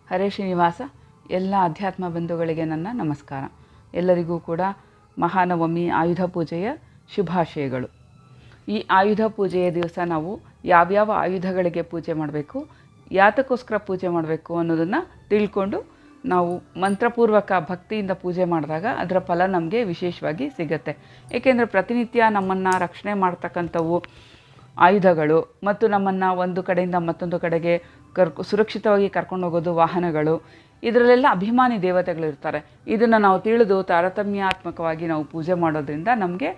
ಹರೇ ಶ್ರೀನಿವಾಸ. ಎಲ್ಲ ಅಧ್ಯಾತ್ಮ ಬಂಧುಗಳಿಗೆ ನನ್ನ ನಮಸ್ಕಾರ. ಎಲ್ಲರಿಗೂ ಕೂಡ ಮಹಾನವಮಿ ಆಯುಧ ಪೂಜೆಯ ಶುಭಾಶಯಗಳು. ಈ ಆಯುಧ ಪೂಜೆಯ ದಿವಸ ನಾವು ಯಾವ್ಯಾವ ಆಯುಧಗಳಿಗೆ ಪೂಜೆ ಮಾಡಬೇಕು, ಯಾತಕ್ಕೋಸ್ಕರ ಪೂಜೆ ಮಾಡಬೇಕು ಅನ್ನೋದನ್ನು ತಿಳ್ಕೊಂಡು ನಾವು ಮಂತ್ರಪೂರ್ವಕ ಭಕ್ತಿಯಿಂದ ಪೂಜೆ ಮಾಡಿದಾಗ ಅದರ ಫಲ ನಮಗೆ ವಿಶೇಷವಾಗಿ ಸಿಗುತ್ತೆ. ಏಕೆಂದರೆ ಪ್ರತಿನಿತ್ಯ ನಮ್ಮನ್ನು ರಕ್ಷಣೆ ಮಾಡ್ತಕ್ಕಂಥವು ಆಯುಧಗಳು ಮತ್ತು ನಮ್ಮನ್ನು ಒಂದು ಕಡೆಯಿಂದ ಮತ್ತೊಂದು ಕಡೆಗೆ ಸುರಕ್ಷಿತವಾಗಿ ಕರ್ಕೊಂಡು ಹೋಗೋದು ವಾಹನಗಳು, ಇದರಲ್ಲೆಲ್ಲ ಅಭಿಮಾನಿ ದೇವತೆಗಳು ಇರ್ತಾರೆ. ಇದನ್ನು ನಾವು ತಿಳಿದು ತಾರತಮ್ಯಾತ್ಮಕವಾಗಿ ನಾವು ಪೂಜೆ ಮಾಡೋದ್ರಿಂದ ನಮಗೆ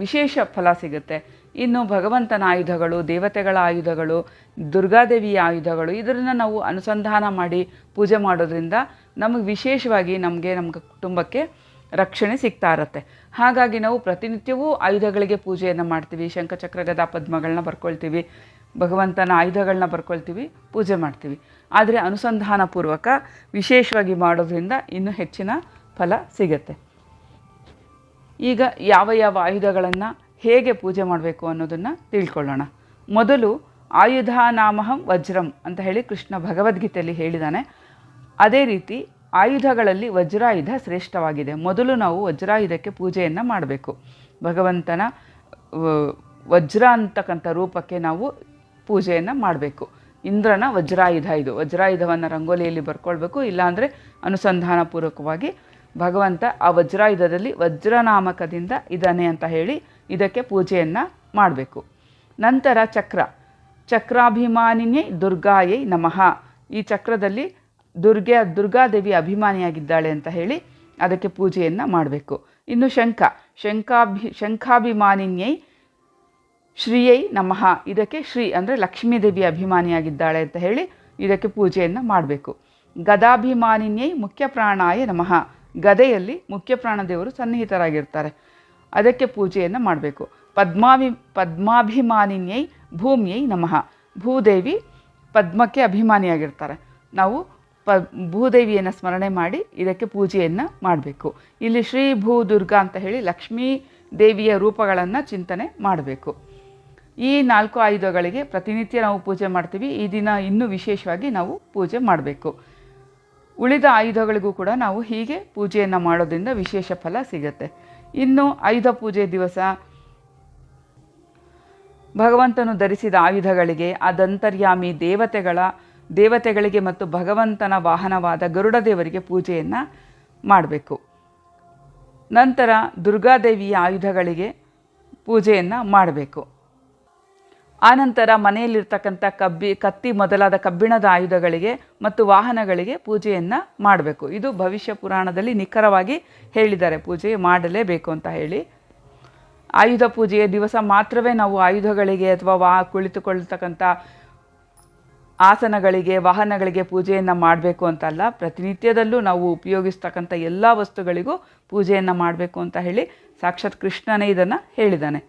ವಿಶೇಷ ಫಲ ಸಿಗುತ್ತೆ. ಇನ್ನು ಭಗವಂತನ ಆಯುಧಗಳು, ದೇವತೆಗಳ ಆಯುಧಗಳು, ದುರ್ಗಾದೇವಿಯ ಆಯುಧಗಳು, ಇದನ್ನು ನಾವು ಅನುಸಂಧಾನ ಮಾಡಿ ಪೂಜೆ ಮಾಡೋದ್ರಿಂದ ನಮಗೆ ವಿಶೇಷವಾಗಿ ನಮ್ಮ ಕುಟುಂಬಕ್ಕೆ ರಕ್ಷಣೆ ಸಿಗ್ತಾ ಇರುತ್ತೆ. ಹಾಗಾಗಿ ನಾವು ಪ್ರತಿನಿತ್ಯವೂ ಆಯುಧಗಳಿಗೆ ಪೂಜೆಯನ್ನು ಮಾಡ್ತೀವಿ. ಶಂಖಚಕ್ರ ಗದಾ ಪದ್ಮಗಳನ್ನ ಬರ್ಕೊಳ್ತೀವಿ, ಭಗವಂತನ ಆಯುಧಗಳನ್ನ ಬರ್ಕೊಳ್ತೀವಿ, ಪೂಜೆ ಮಾಡ್ತೀವಿ. ಆದರೆ ಅನುಸಂಧಾನಪೂರ್ವಕ ವಿಶೇಷವಾಗಿ ಮಾಡೋದ್ರಿಂದ ಇನ್ನೂ ಹೆಚ್ಚಿನ ಫಲ ಸಿಗುತ್ತೆ. ಈಗ ಯಾವ ಯಾವ ಆಯುಧಗಳನ್ನು ಹೇಗೆ ಪೂಜೆ ಮಾಡಬೇಕು ಅನ್ನೋದನ್ನು ತಿಳ್ಕೊಳ್ಳೋಣ. ಮೊದಲು ಆಯುಧ ನಾಮಹಂ ವಜ್ರಂ ಅಂತ ಹೇಳಿ ಕೃಷ್ಣ ಭಗವದ್ಗೀತೆಯಲ್ಲಿ ಹೇಳಿದ್ದಾನೆ. ಅದೇ ರೀತಿ ಆಯುಧಗಳಲ್ಲಿ ವಜ್ರಾಯುಧ ಶ್ರೇಷ್ಠವಾಗಿದೆ. ಮೊದಲು ನಾವು ವಜ್ರಾಯುಧಕ್ಕೆ ಪೂಜೆಯನ್ನು ಮಾಡಬೇಕು. ಭಗವಂತನ ವಜ್ರ ಅಂತಕ್ಕಂಥ ರೂಪಕ್ಕೆ ನಾವು ಪೂಜೆಯನ್ನು ಮಾಡಬೇಕು. ಇಂದ್ರನ ವಜ್ರಾಯುಧ ಇದು. ವಜ್ರಾಯುಧವನ್ನು ರಂಗೋಲಿಯಲ್ಲಿ ಬರ್ಕೊಳ್ಬೇಕು, ಇಲ್ಲಾಂದರೆ ಅನುಸಂಧಾನಪೂರ್ವಕವಾಗಿ ಭಗವಂತ ಆ ವಜ್ರಾಯುಧದಲ್ಲಿ ವಜ್ರನಾಮಕದಿಂದ ಇದ್ದಾನೆ ಅಂತ ಹೇಳಿ ಇದಕ್ಕೆ ಪೂಜೆಯನ್ನು ಮಾಡಬೇಕು. ನಂತರ ಚಕ್ರಾಭಿಮಾನಿನೇ ದುರ್ಗಾಯೈ ನಮಃ. ಈ ಚಕ್ರದಲ್ಲಿ ದುರ್ಗಾದೇವಿ ಅಭಿಮಾನಿಯಾಗಿದ್ದಾಳೆ ಅಂತ ಹೇಳಿ ಅದಕ್ಕೆ ಪೂಜೆಯನ್ನು ಮಾಡಬೇಕು. ಇನ್ನು ಶಂಖಾಭಿಮಾನಿನ್ಯೈ ಶ್ರೀಯೈ ನಮಃ. ಇದಕ್ಕೆ ಶ್ರೀ ಅಂದರೆ ಲಕ್ಷ್ಮೀದೇವಿ ಅಭಿಮಾನಿಯಾಗಿದ್ದಾಳೆ ಅಂತ ಹೇಳಿ ಇದಕ್ಕೆ ಪೂಜೆಯನ್ನು ಮಾಡಬೇಕು. ಗದಾಭಿಮಾನಿನ್ಯೈ ಮುಖ್ಯ ಪ್ರಾಣಾಯ ನಮಃ. ಗದೆಯಲ್ಲಿ ಮುಖ್ಯ ಪ್ರಾಣದೇವರು ಸನ್ನಿಹಿತರಾಗಿರ್ತಾರೆ, ಅದಕ್ಕೆ ಪೂಜೆಯನ್ನು ಮಾಡಬೇಕು. ಪದ್ಮಾಭಿಮಾನಿನ್ಯೈ ಭೂಮಿಯೈ ನಮಃ. ಭೂದೇವಿ ಪದ್ಮಕ್ಕೆ ಅಭಿಮಾನಿಯಾಗಿರ್ತಾರೆ. ನಾವು ಭೂದೇವಿಯನ್ನು ಸ್ಮರಣೆ ಮಾಡಿ ಇದಕ್ಕೆ ಪೂಜೆಯನ್ನು ಮಾಡಬೇಕು. ಇಲ್ಲಿ ಶ್ರೀ ಭೂ ದುರ್ಗಾ ಅಂತ ಹೇಳಿ ಲಕ್ಷ್ಮೀ ದೇವಿಯ ರೂಪಗಳನ್ನು ಚಿಂತನೆ ಮಾಡಬೇಕು. ಈ 4 ಆಯುಧಗಳಿಗೆ ಪ್ರತಿನಿತ್ಯ ನಾವು ಪೂಜೆ ಮಾಡ್ತೀವಿ. ಈ ದಿನ ಇನ್ನೂ ವಿಶೇಷವಾಗಿ ನಾವು ಪೂಜೆ ಮಾಡಬೇಕು. ಉಳಿದ ಆಯುಧಗಳಿಗೂ ಕೂಡ ನಾವು ಹೀಗೆ ಪೂಜೆಯನ್ನು ಮಾಡೋದ್ರಿಂದ ವಿಶೇಷ ಫಲ ಸಿಗುತ್ತೆ. ಇನ್ನು ಆಯುಧ ಪೂಜೆ ದಿವಸ ಭಗವಂತನು ಧರಿಸಿದ ಆಯುಧಗಳಿಗೆ ಅದಂತರ್ಯಾಮಿ ದೇವತೆಗಳಿಗೆ ಮತ್ತು ಭಗವಂತನ ವಾಹನವಾದ ಗರುಡ ದೇವರಿಗೆ ಪೂಜೆಯನ್ನು ಮಾಡಬೇಕು. ನಂತರ ದುರ್ಗಾದೇವಿಯ ಆಯುಧಗಳಿಗೆ ಪೂಜೆಯನ್ನು ಮಾಡಬೇಕು. ಆನಂತರ ಮನೆಯಲ್ಲಿರ್ತಕ್ಕಂಥ ಕತ್ತಿ ಮೊದಲಾದ ಕಬ್ಬಿಣದ ಆಯುಧಗಳಿಗೆ ಮತ್ತು ವಾಹನಗಳಿಗೆ ಪೂಜೆಯನ್ನು ಮಾಡಬೇಕು. ಇದು ಭವಿಷ್ಯ ಪುರಾಣದಲ್ಲಿ ನಿಖರವಾಗಿ ಹೇಳಿದ್ದಾರೆ, ಪೂಜೆ ಮಾಡಲೇಬೇಕು ಅಂತ ಹೇಳಿ. ಆಯುಧ ಪೂಜೆಯ ದಿವಸ ಮಾತ್ರವೇ ನಾವು ಆಯುಧಗಳಿಗೆ ಅಥವಾ ಕುಳಿತುಕೊಳ್ತಕ್ಕಂಥ ಆಸನಗಳಿಗೆ, ವಾಹನಗಳಿಗೆ ಪೂಜೆಯನ್ನು ಮಾಡಬೇಕು ಅಂತಲ್ಲ. ಪ್ರತಿನಿತ್ಯದಲ್ಲೂ ನಾವು ಉಪಯೋಗಿಸ್ತಕ್ಕಂಥ ಎಲ್ಲ ವಸ್ತುಗಳಿಗೂ ಪೂಜೆಯನ್ನು ಮಾಡಬೇಕು ಅಂತ ಹೇಳಿ ಸಾಕ್ಷಾತ್ ಕೃಷ್ಣನೇ ಇದನ್ನು ಹೇಳಿದ್ದಾನೆ.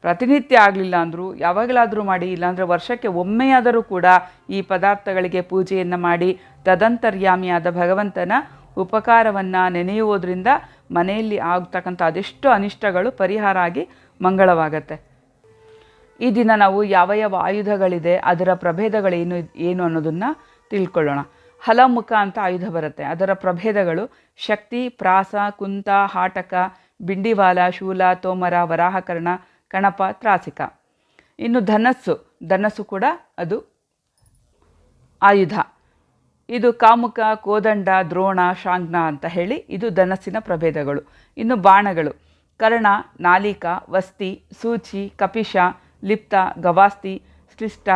ಪ್ರತಿನಿತ್ಯ ಆಗಲಿಲ್ಲ ಅಂದರೂ ಯಾವಾಗಲಾದರೂ ಮಾಡಿ, ಇಲ್ಲಾಂದರೆ ವರ್ಷಕ್ಕೆ ಒಮ್ಮೆಯಾದರೂ ಕೂಡ ಈ ಪದಾರ್ಥಗಳಿಗೆ ಪೂಜೆಯನ್ನು ಮಾಡಿ ತದಂತರ್ಯಾಮಿಯಾದ ಭಗವಂತನ ಉಪಕಾರವನ್ನು ನೆನೆಯುವುದರಿಂದ ಮನೆಯಲ್ಲಿ ಆಗ್ತಕ್ಕಂಥ ಅದೆಷ್ಟು ಅನಿಷ್ಟಗಳು ಪರಿಹಾರ ಆಗಿ ಮಂಗಳವಾಗತ್ತೆ. ಈ ದಿನ ನಾವು ಯಾವ ಯಾವ ಆಯುಧಗಳಿದೆ, ಅದರ ಪ್ರಭೇದಗಳೇನು ಅನ್ನೋದನ್ನು ತಿಳ್ಕೊಳ್ಳೋಣ. ಹಲಮುಖ ಅಂತ ಆಯುಧ ಬರುತ್ತೆ. ಅದರ ಪ್ರಭೇದಗಳು ಶಕ್ತಿ, ಪ್ರಾಸ, ಕುಂತ, ಹಾಟಕ, ಬಿಂಡಿವಾಲ, ಶೂಲ, ತೋಮರ, ವರಾಹಕರ್ಣ, ಕಣಪ, ತ್ರಾಸಿಕ. ಇನ್ನು ಧನಸ್ಸು ಕೂಡ ಅದು ಆಯುಧ. ಇದು ಕಾಮುಕ, ಕೋದಂಡ, ದ್ರೋಣ, ಶಾಂಗ್ನ ಅಂತ ಹೇಳಿ ಇದು ಧನಸ್ಸಿನ ಪ್ರಭೇದಗಳು. ಇನ್ನು ಬಾಣಗಳು ಕರ್ಣ, ನಾಲಿಕ, ವಸ್ತಿ, ಸೂಚಿ, ಕಪಿಶ, ಲಿಪ್ತ, ಗವಾಸ್ತಿ, ಸ್ಲಿಷ್ಟ,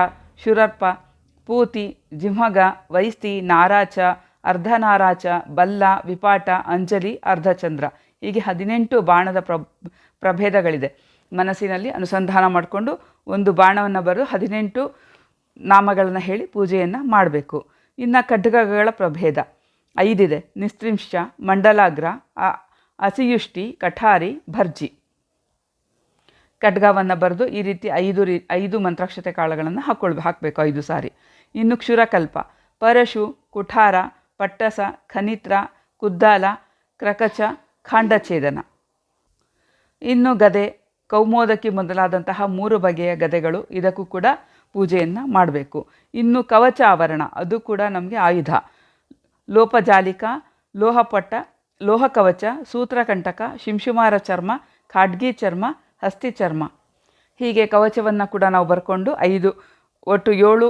ಶುರರ್ಪ, ಪೂತಿ, ಜಿಂಹಗ, ವೈಸ್ತಿ, ನಾರಾಚ, ಅರ್ಧನಾರಾಚ, ಬಲ್ಲ, ವಿಪಾಟ, ಅಂಜಲಿ, ಅರ್ಧಚಂದ್ರ. ಹೀಗೆ 18 ಬಾಣದ ಪ್ರಭೇದಗಳಿದೆ. ಮನಸ್ಸಿನಲ್ಲಿ ಅನುಸಂಧಾನ ಮಾಡಿಕೊಂಡು ಒಂದು ಬಾಣವನ್ನು ಬರೆದು 18 ನಾಮಗಳನ್ನು ಹೇಳಿ ಪೂಜೆಯನ್ನು ಮಾಡಬೇಕು. ಇನ್ನು ಖಡ್ಗಗಳ ಪ್ರಭೇದ 5 ಇದೆ. ನಿಸ್ತ್ರಿಂಶ, ಮಂಡಲಾಗ್ರ, ಅಸಿಯುಷ್ಟಿ, ಕಠಾರಿ, ಭರ್ಜಿ. ಖಡ್ಗವನ್ನು ಬರೆದು ಈ ರೀತಿ 5 ಮಂತ್ರಾಕ್ಷತೆ ಕಾಳುಗಳನ್ನು ಹಾಕಬೇಕು 5 ಸಾರಿ. ಇನ್ನು ಕ್ಷುರಕಲ್ಪ, ಪರಶು, ಕುಠಾರ, ಪಟ್ಟಸ, ಖನಿತ್ರ, ಕುದ್ದಾಲ, ಕ್ರಕಚ, ಖಾಂಡಛೇದನ. ಇನ್ನು ಗದೆ, ಕೌಮೋದಕಿ ಮೊದಲಾದಂತಹ 3 ಬಗೆಯ ಗದೆಗಳು. ಇದಕ್ಕೂ ಕೂಡ ಪೂಜೆಯನ್ನು ಮಾಡಬೇಕು. ಇನ್ನು ಕವಚ ಆವರಣ, ಅದು ಕೂಡ ನಮಗೆ ಆಯುಧ. ಲೋಪಜಾಲಿಕ, ಲೋಹಪಟ್ಟ, ಲೋಹಕವಚ, ಸೂತ್ರಕಂಟಕ, ಶಿಂಶುಮಾರ ಚರ್ಮ, ಖಾಡ್ಗಿ ಚರ್ಮ, ಹಸ್ತಿ ಚರ್ಮ, ಹೀಗೆ ಕವಚವನ್ನು ಕೂಡ ನಾವು ಬರ್ಕೊಂಡು ಒಟ್ಟು 7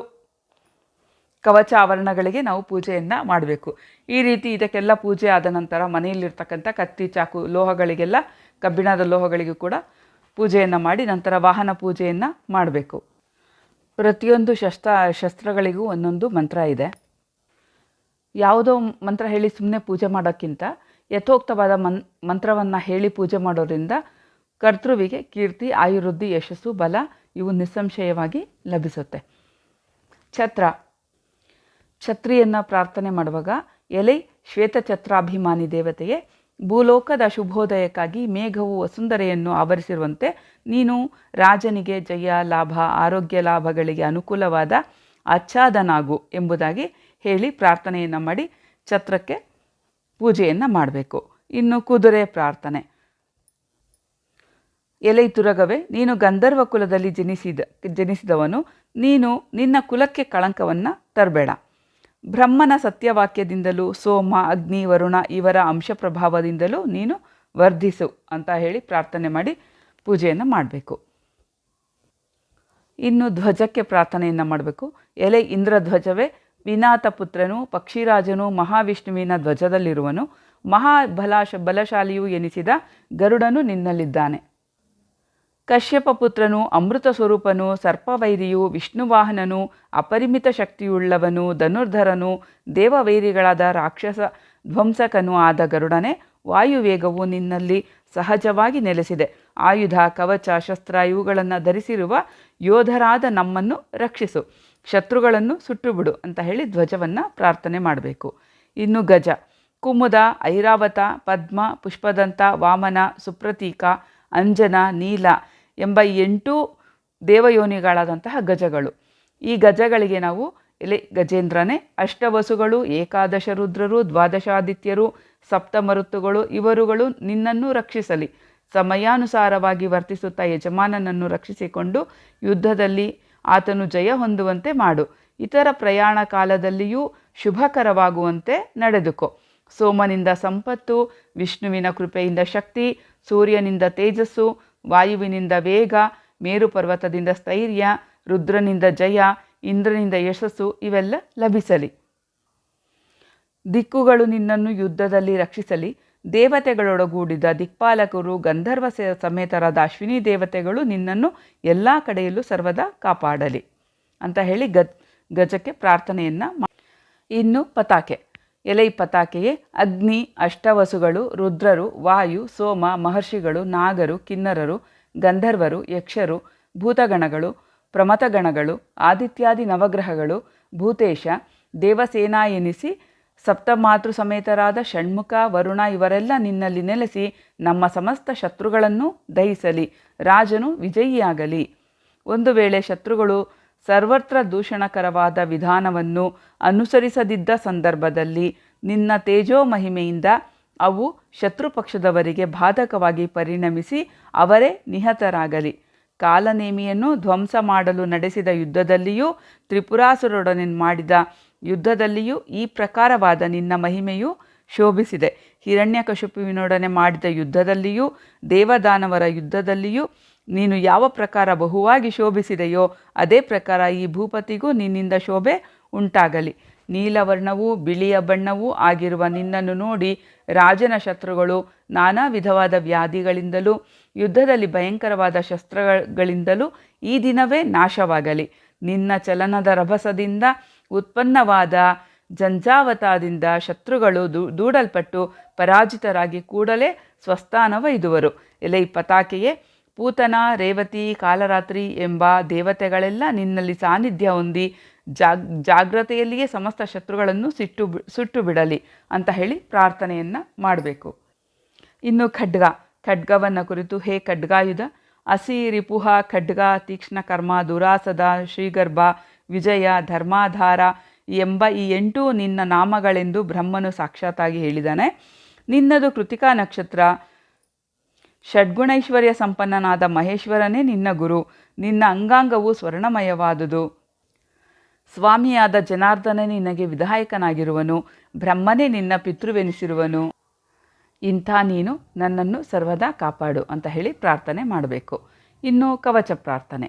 ಕವಚ ಆವರಣಗಳಿಗೆ ನಾವು ಪೂಜೆಯನ್ನು ಮಾಡಬೇಕು. ಈ ರೀತಿ ಇದಕ್ಕೆಲ್ಲ ಪೂಜೆ ಆದ ನಂತರ ಮನೆಯಲ್ಲಿರ್ತಕ್ಕಂಥ ಕತ್ತಿ, ಚಾಕು, ಲೋಹಗಳಿಗೆಲ್ಲ, ಕಬ್ಬಿಣದ ಲೋಹಗಳಿಗೂ ಕೂಡ ಪೂಜೆಯನ್ನು ಮಾಡಿ ನಂತರ ವಾಹನ ಪೂಜೆಯನ್ನು ಮಾಡಬೇಕು. ಪ್ರತಿಯೊಂದು ಶಸ್ತ್ರಗಳಿಗೂ ಒಂದೊಂದು ಮಂತ್ರ ಇದೆ. ಯಾವುದೋ ಮಂತ್ರ ಹೇಳಿ ಸುಮ್ಮನೆ ಪೂಜೆ ಮಾಡೋಕ್ಕಿಂತ ಯಥೋಕ್ತವಾದ ಮಂತ್ರವನ್ನು ಹೇಳಿ ಪೂಜೆ ಮಾಡೋದ್ರಿಂದ ಕರ್ತೃವಿಗೆ ಕೀರ್ತಿ, ಆಯುರ್ವೃದ್ಧಿ, ಯಶಸ್ಸು, ಬಲ ಇವು ನಿಸ್ಸಂಶಯವಾಗಿ ಲಭಿಸುತ್ತೆ. ಛತ್ರಿಯನ್ನು ಪ್ರಾರ್ಥನೆ ಮಾಡುವಾಗ, ಎಲೆ ಶ್ವೇತಛತ್ರಾಭಿಮಾನಿ ದೇವತೆಯೇ, ಭೂಲೋಕದ ಶುಭೋದಯಕ್ಕಾಗಿ ಮೇಘವು ವಸುಂಧರೆಯನ್ನು ಆವರಿಸಿರುವಂತೆ ನೀನು ರಾಜನಿಗೆ ಜಯ, ಲಾಭ, ಆರೋಗ್ಯ ಲಾಭಗಳಿಗೆ ಅನುಕೂಲವಾದ ಆಚ್ಛಾದನಾಗು ಎಂಬುದಾಗಿ ಹೇಳಿ ಪ್ರಾರ್ಥನೆಯನ್ನು ಮಾಡಿ ಛತ್ರಕ್ಕೆ ಪೂಜೆಯನ್ನು ಮಾಡಬೇಕು. ಇನ್ನು ಕುದುರೆ ಪ್ರಾರ್ಥನೆ. ಎಲೈ ತುರಗವೇ, ನೀನು ಗಂಧರ್ವ ಕುಲದಲ್ಲಿ ಜನಿಸಿದವನು, ನೀನು ನಿನ್ನ ಕುಲಕ್ಕೆ ಕಳಂಕವನ್ನು ತರಬೇಡ. ಬ್ರಹ್ಮನ ಸತ್ಯವಾಕ್ಯದಿಂದಲೂ ಸೋಮ, ಅಗ್ನಿ, ವರುಣ ಇವರ ಅಂಶ ಪ್ರಭಾವದಿಂದಲೂ ನೀನು ವರ್ಧಿಸು ಅಂತ ಹೇಳಿ ಪ್ರಾರ್ಥನೆ ಮಾಡಿ ಪೂಜೆಯನ್ನು ಮಾಡಬೇಕು. ಇನ್ನು ಧ್ವಜಕ್ಕೆ ಪ್ರಾರ್ಥನೆಯನ್ನು ಮಾಡಬೇಕು. ಎಲೆ ಇಂದ್ರಧ್ವಜವೇ, ವಿನಾಥ ಪುತ್ರನು, ಪಕ್ಷಿರಾಜನು, ಮಹಾವಿಷ್ಣುವಿನ ಧ್ವಜದಲ್ಲಿರುವನು, ಬಲಶಾಲಿಯೂ ಎನಿಸಿದ ಗರುಡನು ನಿನ್ನಲ್ಲಿದ್ದಾನೆ. ಕಶ್ಯಪ ಪುತ್ರನು, ಅಮೃತ ಸ್ವರೂಪನು, ಸರ್ಪವೈರಿಯು, ವಿಷ್ಣುವಾಹನನು, ಅಪರಿಮಿತ ಶಕ್ತಿಯುಳ್ಳವನು, ಧನುರ್ಧರನು, ದೇವವೈರಿಗಳಾದ ರಾಕ್ಷಸ ಧ್ವಂಸಕನೂ ಆದ ಗರುಡನೇ, ವಾಯುವೇಗವು ನಿನ್ನಲ್ಲಿ ಸಹಜವಾಗಿ ನೆಲೆಸಿದೆ. ಆಯುಧ, ಕವಚ, ಶಸ್ತ್ರ ಇವುಗಳನ್ನು ಧರಿಸಿರುವ ಯೋಧರಾದ ನಮ್ಮನ್ನು ರಕ್ಷಿಸು, ಶತ್ರುಗಳನ್ನು ಸುಟ್ಟುಬಿಡು ಅಂತ ಹೇಳಿ ಧ್ವಜವನ್ನು ಪ್ರಾರ್ಥನೆ ಮಾಡಬೇಕು. ಇನ್ನು ಗಜ. ಕುಮುದ, ಐರಾವತ, ಪದ್ಮ, ಪುಷ್ಪದಂತ, ವಾಮನ, ಸುಪ್ರತೀಕ, ಅಂಜನ, ನೀಲ ಎಂಬ 8 ದೇವಯೋನಿಗಳಾದಂತಹ ಗಜಗಳು. ಈ ಗಜಗಳಿಗೆ ನಾವು ಗಜೇಂದ್ರನೇ, ಅಷ್ಟವಸುಗಳು, ಏಕಾದಶ ರುದ್ರರು, ದ್ವಾದಶಾದಿತ್ಯರು, ಸಪ್ತಮರುತ್ತುಗಳು ಇವರುಗಳು ನಿನ್ನನ್ನು ರಕ್ಷಿಸಲಿ. ಸಮಯಾನುಸಾರವಾಗಿ ವರ್ತಿಸುತ್ತಾ ಯಜಮಾನನನ್ನು ರಕ್ಷಿಸಿಕೊಂಡು ಯುದ್ಧದಲ್ಲಿ ಆತನು ಜಯ ಹೊಂದುವಂತೆ ಮಾಡು. ಇತರ ಪ್ರಯಾಣ ಕಾಲದಲ್ಲಿಯೂ ಶುಭಕರವಾಗುವಂತೆ ನಡೆದುಕೋ. ಸೋಮನಿಂದ ಸಂಪತ್ತು, ವಿಷ್ಣುವಿನ ಕೃಪೆಯಿಂದ ಶಕ್ತಿ, ಸೂರ್ಯನಿಂದ ತೇಜಸ್ಸು, ವಾಯುವಿನಿಂದ ವೇಗ, ಮೇರು ಪರ್ವತದಿಂದ ಸ್ಥೈರ್ಯ, ರುದ್ರನಿಂದ ಜಯ, ಇಂದ್ರನಿಂದ ಯಶಸ್ಸು ಇವೆಲ್ಲ ಲಭಿಸಲಿ. ದಿಕ್ಕುಗಳು ನಿನ್ನನ್ನು ಯುದ್ಧದಲ್ಲಿ ರಕ್ಷಿಸಲಿ. ದೇವತೆಗಳೊಡಗೂಡಿದ ದಿಕ್ಪಾಲಕರು, ಗಂಧರ್ವ ಸಮೇತರಾದ ಅಶ್ವಿನಿ ದೇವತೆಗಳು ನಿನ್ನನ್ನು ಎಲ್ಲ ಕಡೆಯಲ್ಲೂ ಸರ್ವದಾ ಕಾಪಾಡಲಿ ಅಂತ ಹೇಳಿ ಗಜಕ್ಕೆ ಪ್ರಾರ್ಥನೆಯನ್ನು ಇನ್ನು ಪತಾಕೆ. ಎಲೈ ಪತಾಕೆಯೇ, ಅಗ್ನಿ, ಅಷ್ಟವಸುಗಳು, ರುದ್ರರು, ವಾಯು, ಸೋಮ, ಮಹರ್ಷಿಗಳು, ನಾಗರು, ಕಿನ್ನರರು, ಗಂಧರ್ವರು, ಯಕ್ಷರು, ಭೂತಗಣಗಳು, ಪ್ರಮಥಗಣಗಳು, ಆದಿತ್ಯಾದಿ ನವಗ್ರಹಗಳು, ಭೂತೇಶ, ದೇವಸೇನಾ ಎನಿಸಿ ಸಪ್ತಮಾತೃ ಸಮೇತರಾದ ಷಣ್ಮುಖ, ವರುಣ ಇವರೆಲ್ಲ ನಿನ್ನಲ್ಲಿ ನೆಲೆಸಿ ನಮ್ಮ ಸಮಸ್ತ ಶತ್ರುಗಳನ್ನು ದಹಿಸಲಿ. ರಾಜನು ವಿಜಯಿಯಾಗಲಿ. ಒಂದು ವೇಳೆ ಶತ್ರುಗಳು ಸರ್ವತ್ರ ದೂಷಣಕರವಾದ ವಿಧಾನವನ್ನು ಅನುಸರಿಸದಿದ್ದ ಸಂದರ್ಭದಲ್ಲಿ ನಿನ್ನ ತೇಜೋ ಮಹಿಮೆಯಿಂದ ಅವು ಶತ್ರುಪಕ್ಷದವರಿಗೆ ಬಾಧಕವಾಗಿ ಪರಿಣಮಿಸಿ ಅವರೇ ನಿಹತರಾಗಲಿ. ಕಾಲನೇಮಿಯನ್ನು ಧ್ವಂಸ ಮಾಡಲು ನಡೆಸಿದ ಯುದ್ಧದಲ್ಲಿಯೂ, ತ್ರಿಪುರಾಸುರರೊಡನೆ ಮಾಡಿದ ಯುದ್ಧದಲ್ಲಿಯೂ ಈ ಪ್ರಕಾರವಾದ ನಿನ್ನ ಮಹಿಮೆಯು ಶೋಭಿಸಿದೆ. ಹಿರಣ್ಯಕಶಿಪುವಿನೊಡನೆ ಮಾಡಿದ ಯುದ್ಧದಲ್ಲಿಯೂ, ದೇವದಾನವರ ಯುದ್ಧದಲ್ಲಿಯೂ ನೀನು ಯಾವ ಪ್ರಕಾರ ಬಹುವಾಗಿ ಶೋಭಿಸಿದೆಯೋ ಅದೇ ಪ್ರಕಾರ ಈ ಭೂಪತಿಗೂ ನಿನ್ನಿಂದ ಶೋಭೆ ಉಂಟಾಗಲಿ. ನೀಲವರ್ಣವೂ ಬಿಳಿಯ ಬಣ್ಣವೂ ಆಗಿರುವ ನಿನ್ನನ್ನು ನೋಡಿ ರಾಜನ ಶತ್ರುಗಳು ನಾನಾ ವಿಧವಾದ ವ್ಯಾಧಿಗಳಿಂದಲೂ ಯುದ್ಧದಲ್ಲಿ ಭಯಂಕರವಾದ ಶಸ್ತ್ರಗಳಿಂದಲೂ ಈ ದಿನವೇ ನಾಶವಾಗಲಿ. ನಿನ್ನ ಚಲನದ ರಭಸದಿಂದ ಉತ್ಪನ್ನವಾದ ಜಂಜಾವತಾದಿಂದ ಶತ್ರುಗಳು ದೂಡಲ್ಪಟ್ಟು ಪರಾಜಿತರಾಗಿ ಕೂಡಲೇ ಸ್ವಸ್ಥಾನವೈದುವರು. ಎಲೈ ಪತಾಕೆಯೇ, ಪೂತನ, ರೇವತಿ, ಕಾಲರಾತ್ರಿ ಎಂಬ ದೇವತೆಗಳೆಲ್ಲ ನಿನ್ನಲ್ಲಿ ಸಾನ್ನಿಧ್ಯ ಹೊಂದಿ ಜಾಗ್ರತೆಯಲ್ಲಿಯೇ ಸಮಸ್ತ ಶತ್ರುಗಳನ್ನು ಸುಟ್ಟು ಬಿಡಲಿ ಅಂತ ಹೇಳಿ ಪ್ರಾರ್ಥನೆಯನ್ನು ಮಾಡಬೇಕು. ಇನ್ನು ಖಡ್ಗವನ್ನು ಕುರಿತು, ಹೇ ಖಡ್ಗಾಯುಧ, ಅಸಿ ರಿಪುಹ ಖಡ್ಗ, ತೀಕ್ಷ್ಣ ಕರ್ಮ, ದುರಾಸದ, ಶ್ರೀಗರ್ಭ, ವಿಜಯ, ಧರ್ಮಾಧಾರ ಎಂಬ ಈ 8 ನಿನ್ನ ನಾಮಗಳೆಂದು ಬ್ರಹ್ಮನು ಸಾಕ್ಷಾತ್ತಾಗಿ ಹೇಳಿದ್ದಾನೆ. ನಿನ್ನದು ಕೃತಿಕಾ ನಕ್ಷತ್ರ, ಷಡ್ಗುಣೈಶ್ವರ್ಯ ಸಂಪನ್ನನಾದ ಮಹೇಶ್ವರನೇ ನಿನ್ನ ಗುರು. ನಿನ್ನ ಅಂಗಾಂಗವು ಸ್ವರ್ಣಮಯವಾದುದು. ಸ್ವಾಮಿಯಾದ ಜನಾರ್ದನೇ ನಿನಗೆ ವಿಧಾಯಕನಾಗಿರುವನು. ಬ್ರಹ್ಮನೇ ನಿನ್ನ ಪಿತೃವೆನಿಸಿರುವನು. ಇಂಥ ನೀನು ನನ್ನನ್ನು ಸರ್ವದಾ ಕಾಪಾಡು ಅಂತ ಹೇಳಿ ಪ್ರಾರ್ಥನೆ ಮಾಡಬೇಕು. ಇನ್ನು ಕವಚ ಪ್ರಾರ್ಥನೆ.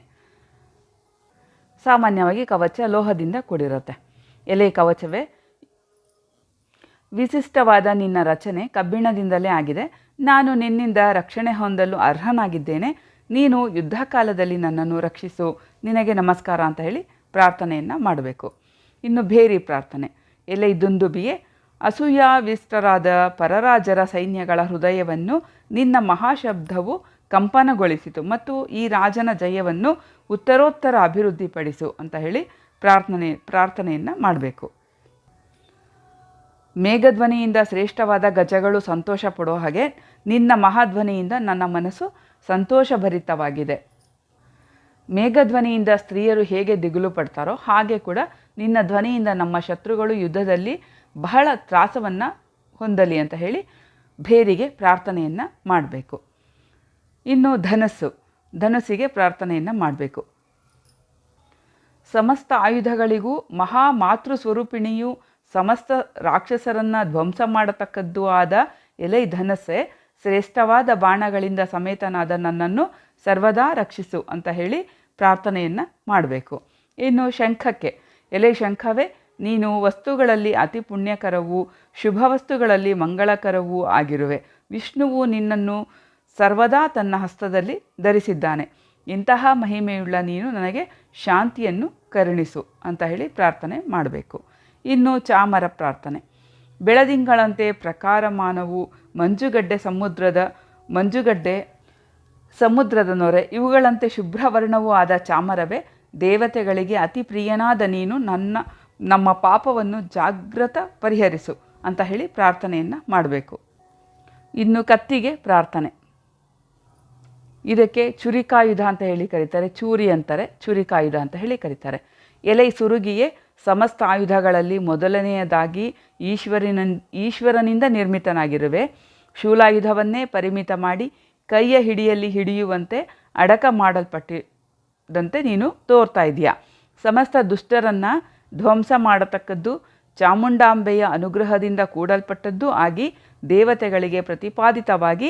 ಸಾಮಾನ್ಯವಾಗಿ ಕವಚ ಲೋಹದಿಂದ ಕೂಡಿರುತ್ತೆ. ಎಲೆ ಕವಚವೇ, ವಿಶಿಷ್ಟವಾದ ನಿನ್ನ ರಚನೆ ಕಬ್ಬಿಣದಿಂದಲೇ ಆಗಿದೆ. ನಾನು ನಿನ್ನಿಂದ ರಕ್ಷಣೆ ಹೊಂದಲು ಅರ್ಹನಾಗಿದ್ದೇನೆ. ನೀನು ಯುದ್ಧ ಕಾಲದಲ್ಲಿ ನನ್ನನ್ನು ರಕ್ಷಿಸು. ನಿನಗೆ ನಮಸ್ಕಾರ ಅಂತ ಹೇಳಿ ಪ್ರಾರ್ಥನೆಯನ್ನು ಮಾಡಬೇಕು. ಇನ್ನು ಭೇರಿ ಪ್ರಾರ್ಥನೆ. ಎಲೆ ದುಂದುಬಿಯೇ, ಅಸೂಯಾವಿಷ್ಟರಾದ ಪರರಾಜರ ಸೈನ್ಯಗಳ ಹೃದಯವನ್ನು ನಿನ್ನ ಮಹಾಶಬ್ದವು ಕಂಪನಗೊಳಿಸಿತು ಮತ್ತು ಈ ರಾಜನ ಜಯವನ್ನು ಉತ್ತರೋತ್ತರ ಅಭಿವೃದ್ಧಿಪಡಿಸು ಅಂತ ಹೇಳಿ ಪ್ರಾರ್ಥನೆಯನ್ನು ಮಾಡಬೇಕು. ಮೇಘಧ್ವನಿಯಿಂದ ಶ್ರೇಷ್ಠವಾದ ಗಜಗಳು ಸಂತೋಷ ಪಡೋ ಹಾಗೆ ನಿನ್ನ ಮಹಾಧ್ವನಿಯಿಂದ ನನ್ನ ಮನಸ್ಸು ಸಂತೋಷಭರಿತವಾಗಿದೆ. ಮೇಘಧ್ವನಿಯಿಂದ ಸ್ತ್ರೀಯರು ಹೇಗೆ ದಿಗುಲು ಪಡ್ತಾರೋ ಹಾಗೆ ಕೂಡ ನಿನ್ನ ಧ್ವನಿಯಿಂದ ನಮ್ಮ ಶತ್ರುಗಳು ಯುದ್ಧದಲ್ಲಿ ಬಹಳ ತ್ರಾಸವನ್ನು ಹೊಂದಲಿ ಅಂತ ಹೇಳಿ ಭೇರಿಗೆ ಪ್ರಾರ್ಥನೆಯನ್ನು ಮಾಡಬೇಕು. ಇನ್ನು ಧನುಸ್ಸಿಗೆ ಪ್ರಾರ್ಥನೆಯನ್ನು ಮಾಡಬೇಕು. ಸಮಸ್ತ ಆಯುಧಗಳಿಗೂ ಮಹಾ ಮಾತೃ ಸ್ವರೂಪಿಣಿಯು ಸಮಸ್ತ ರಾಕ್ಷಸರನ್ನು ಧ್ವಂಸ ಮಾಡತಕ್ಕದ್ದು ಆದ ಎಲೆ ಧನಸ್ಸೆ, ಶ್ರೇಷ್ಠವಾದ ಬಾಣಗಳಿಂದ ಸಮೇತನಾದ ನನ್ನನ್ನು ಸರ್ವದಾ ರಕ್ಷಿಸು ಅಂತ ಹೇಳಿ ಪ್ರಾರ್ಥನೆಯನ್ನು ಮಾಡಬೇಕು. ಇನ್ನು ಶಂಖಕ್ಕೆ, ಎಲೆ ಶಂಖವೇ, ನೀನು ವಸ್ತುಗಳಲ್ಲಿ ಅತಿ ಪುಣ್ಯಕರವೂ ಶುಭ ವಸ್ತುಗಳಲ್ಲಿ ಮಂಗಳಕರವೂ ಆಗಿರುವೆ. ವಿಷ್ಣುವು ನಿನ್ನನ್ನು ಸರ್ವದಾ ತನ್ನ ಹಸ್ತದಲ್ಲಿ ಧರಿಸಿದ್ದಾನೆ. ಇಂತಹ ಮಹಿಮೆಯುಳ್ಳ ನೀನು ನನಗೆ ಶಾಂತಿಯನ್ನು ಕರುಣಿಸು ಅಂತ ಹೇಳಿ ಪ್ರಾರ್ಥನೆ ಮಾಡಬೇಕು. ಇನ್ನು ಚಾಮರ ಪ್ರಾರ್ಥನೆ. ಬೆಳದಿಂಗಳಂತೆ ಪ್ರಕಾರಮಾನವು ಮಂಜುಗಡ್ಡೆ ಸಮುದ್ರದ ನೊರೆ ಇವುಗಳಂತೆ ಶುಭ್ರವರ್ಣವೂ ಆದ ಚಾಮರವೇ, ದೇವತೆಗಳಿಗೆ ಅತಿ ಪ್ರಿಯನಾದ ನೀನು ನಮ್ಮ ಪಾಪವನ್ನು ಜಾಗೃತ ಪರಿಹರಿಸು ಅಂತ ಹೇಳಿ ಪ್ರಾರ್ಥನೆಯನ್ನು ಮಾಡಬೇಕು. ಇನ್ನು ಕತ್ತಿಗೆ ಪ್ರಾರ್ಥನೆ. ಇದಕ್ಕೆ ಚುರಿಕಾಯುಧ ಅಂತ ಹೇಳಿ ಕರೀತಾರೆ, ಚೂರಿ ಅಂತಾರೆ, ಚುರಿಕಾಯುಧ ಅಂತ ಹೇಳಿ ಕರೀತಾರೆ. ಎಲೆ ಸುರುಗಿಯೇ, ಸಮಸ್ತ ಆಯುಧಗಳಲ್ಲಿ ಮೊದಲನೆಯದಾಗಿ ಈಶ್ವರನಿಂದ ನಿರ್ಮಿತನಾಗಿರುವೆ. ಶೂಲಾಯುಧವನ್ನೇ ಪರಿಮಿತ ಮಾಡಿ ಕೈಯ ಹಿಡಿಯಲ್ಲಿ ಹಿಡಿಯುವಂತೆ ಅಡಕ ಮಾಡಲ್ಪಟ್ಟಿದಂತೆ ನೀನು ತೋರ್ತಾ ಇದೆಯಾ. ಸಮಸ್ತ ದುಷ್ಟರನ್ನು ಧ್ವಂಸ ಮಾಡತಕ್ಕದ್ದು, ಚಾಮುಂಡಾಂಬೆಯ ಅನುಗ್ರಹದಿಂದ ಕೂಡಲ್ಪಟ್ಟದ್ದು ಆಗಿ ದೇವತೆಗಳಿಗೆ ಪ್ರತಿಪಾದಿತವಾಗಿ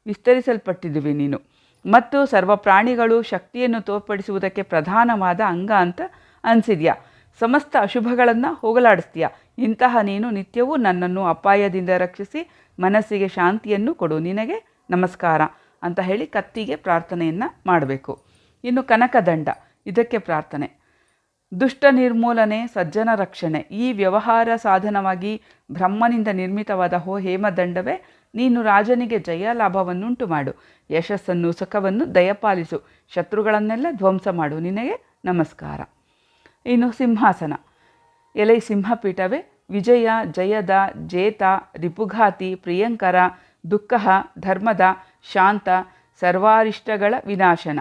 ವಿಸ್ತರಿಸಲ್ಪಟ್ಟಿದುವಿ ನೀನು. ಮತ್ತು ಸರ್ವ ಪ್ರಾಣಿಗಳು ಶಕ್ತಿಯನ್ನು ತೋರ್ಪಡಿಸುವುದಕ್ಕೆ ಪ್ರಧಾನವಾದ ಅಂಗ ಅಂತ ಅನಿಸಿದ್ಯಾ. ಸಮಸ್ತ ಅಶುಭಗಳನ್ನು ಹೋಗಲಾಡಿಸ್ತೀಯ. ಇಂತಹ ನೀನು ನಿತ್ಯವೂ ನನ್ನನ್ನು ಅಪಾಯದಿಂದ ರಕ್ಷಿಸಿ ಮನಸ್ಸಿಗೆ ಶಾಂತಿಯನ್ನು ಕೊಡು. ನಿನಗೆ ನಮಸ್ಕಾರ ಅಂತ ಹೇಳಿ ಕತ್ತಿಗೆ ಪ್ರಾರ್ಥನೆಯನ್ನು ಮಾಡಬೇಕು. ಇನ್ನು ಕನಕದಂಡ, ಇದಕ್ಕೆ ಪ್ರಾರ್ಥನೆ. ದುಷ್ಟ ನಿರ್ಮೂಲನೆ, ಸಜ್ಜನ ರಕ್ಷಣೆ, ಈ ವ್ಯವಹಾರ ಸಾಧನವಾಗಿ ಬ್ರಹ್ಮನಿಂದ ನಿರ್ಮಿತವಾದ ಹೇಮದಂಡವೇ, ನೀನು ರಾಜನಿಗೆ ಜಯ ಲಾಭವನ್ನುಂಟು ಮಾಡು. ಯಶಸ್ಸನ್ನು ಸುಖವನ್ನು ದಯಪಾಲಿಸು. ಶತ್ರುಗಳನ್ನೆಲ್ಲ ಧ್ವಂಸ ಮಾಡು. ನಿನಗೆ ನಮಸ್ಕಾರ. ಇನ್ನು ಸಿಂಹಾಸನ. ಎಲೆ ಸಿಂಹಪೀಠವೇ, ವಿಜಯ, ಜಯದ, ಜೇತ, ರಿಪುಘಾತಿ, ಪ್ರಿಯಂಕರ, ದುಃಖ, ಧರ್ಮದ, ಶಾಂತ, ಸರ್ವಾರಿಷ್ಟಗಳ ವಿನಾಶನ.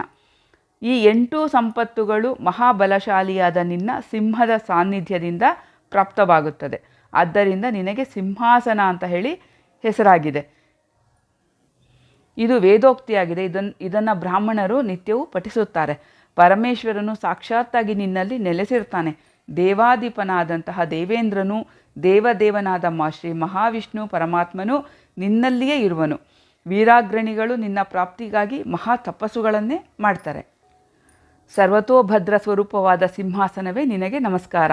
ಈ 8 ಸಂಪತ್ತುಗಳು ಮಹಾಬಲಶಾಲಿಯಾದ ನಿನ್ನ ಸಿಂಹದ ಸಾನ್ನಿಧ್ಯದಿಂದ ಪ್ರಾಪ್ತವಾಗುತ್ತದೆ. ಆದ್ದರಿಂದ ನಿನಗೆ ಸಿಂಹಾಸನ ಅಂತ ಹೇಳಿ ಹೆಸರಾಗಿದೆ. ಇದು ವೇದೋಕ್ತಿಯಾಗಿದೆ. ಇದನ್ನು ಬ್ರಾಹ್ಮಣರು ನಿತ್ಯವೂ ಪಠಿಸುತ್ತಾರೆ. ಪರಮೇಶ್ವರನು ಸಾಕ್ಷಾತ್ತಾಗಿ ನಿನ್ನಲ್ಲಿ ನೆಲೆಸಿರ್ತಾನೆ. ದೇವಾಧಿಪನಾದಂತಹ ದೇವೇಂದ್ರನು, ದೇವದೇವನಾದ ಶ್ರೀ ಮಹಾವಿಷ್ಣು ಪರಮಾತ್ಮನು ನಿನ್ನಲ್ಲಿಯೇ ಇರುವನು. ವೀರಾಗ್ರಣಿಗಳು ನಿನ್ನ ಪ್ರಾಪ್ತಿಗಾಗಿ ಮಹಾ ತಪಸ್ಸುಗಳನ್ನೇ ಮಾಡ್ತಾರೆ. ಸರ್ವತೋಭದ್ರ ಸ್ವರೂಪವಾದ ಸಿಂಹಾಸನವೇ ನಿನಗೆ ನಮಸ್ಕಾರ.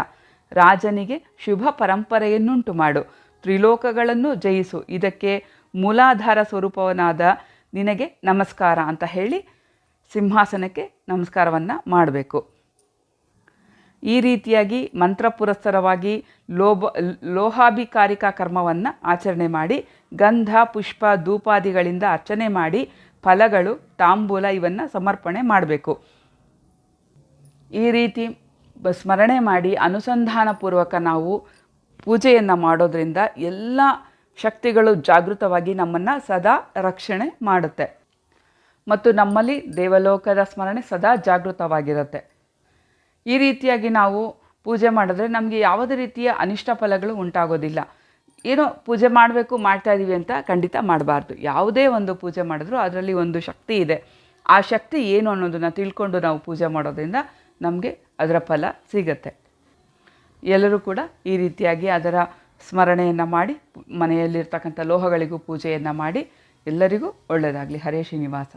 ರಾಜನಿಗೆ ಶುಭ ಪರಂಪರೆಯನ್ನುಂಟು ಮಾಡು. ತ್ರಿಲೋಕಗಳನ್ನು ಜಯಿಸು. ಇದಕ್ಕೆ ಮೂಲಾಧಾರ ಸ್ವರೂಪವನಾದ ನಿನಗೆ ನಮಸ್ಕಾರ ಅಂತ ಹೇಳಿ ಸಿಂಹಾಸನಕ್ಕೆ ನಮಸ್ಕಾರವನ್ನು ಮಾಡಬೇಕು. ಈ ರೀತಿಯಾಗಿ ಮಂತ್ರ ಪುರಸ್ಸರವಾಗಿ ಲೋಹಾಭಿಕಾರಿಕಾ ಕರ್ಮವನ್ನು ಆಚರಣೆ ಮಾಡಿ ಗಂಧ, ಪುಷ್ಪ, ಧೂಪಾದಿಗಳಿಂದ ಅರ್ಚನೆ ಮಾಡಿ ಫಲಗಳು, ತಾಂಬೂಲ ಇವನ್ನು ಸಮರ್ಪಣೆ ಮಾಡಬೇಕು. ಈ ರೀತಿ ಸ್ಮರಣೆ ಮಾಡಿ ಅನುಸಂಧಾನಪೂರ್ವಕ ನಾವು ಪೂಜೆಯನ್ನು ಮಾಡೋದ್ರಿಂದ ಎಲ್ಲ ಶಕ್ತಿಗಳು ಜಾಗೃತವಾಗಿ ನಮ್ಮನ್ನು ಸದಾ ರಕ್ಷಣೆ ಮಾಡುತ್ತೆ ಮತ್ತು ನಮ್ಮಲ್ಲಿ ದೇವಲೋಕದ ಸ್ಮರಣೆ ಸದಾ ಜಾಗೃತವಾಗಿರುತ್ತೆ. ಈ ರೀತಿಯಾಗಿ ನಾವು ಪೂಜೆ ಮಾಡಿದ್ರೆ ನಮಗೆ ಯಾವುದೇ ರೀತಿಯ ಅನಿಷ್ಟ ಫಲಗಳು ಉಂಟಾಗೋದಿಲ್ಲ. ಏನೋ ಪೂಜೆ ಮಾಡಬೇಕು ಮಾಡ್ತಾಯಿದ್ದೀವಿ ಅಂತ ಖಂಡಿತ ಮಾಡಬಾರ್ದು. ಯಾವುದೇ ಒಂದು ಪೂಜೆ ಮಾಡಿದ್ರೂ ಅದರಲ್ಲಿ ಒಂದು ಶಕ್ತಿ ಇದೆ. ಆ ಶಕ್ತಿ ಏನು ಅನ್ನೋದನ್ನು ತಿಳ್ಕೊಂಡು ನಾವು ಪೂಜೆ ಮಾಡೋದ್ರಿಂದ ನಮಗೆ ಅದರ ಫಲ ಸಿಗತ್ತೆ. ಎಲ್ಲರೂ ಕೂಡ ಈ ರೀತಿಯಾಗಿ ಅದರ ಸ್ಮರಣೆಯನ್ನು ಮಾಡಿ ಮನೆಯಲ್ಲಿರ್ತಕ್ಕಂಥ ಲೋಹಗಳಿಗೂ ಪೂಜೆಯನ್ನು ಮಾಡಿ ಎಲ್ಲರಿಗೂ ಒಳ್ಳೆಯದಾಗಲಿ. ಹರೇ ಶ್ರೀನಿವಾಸ.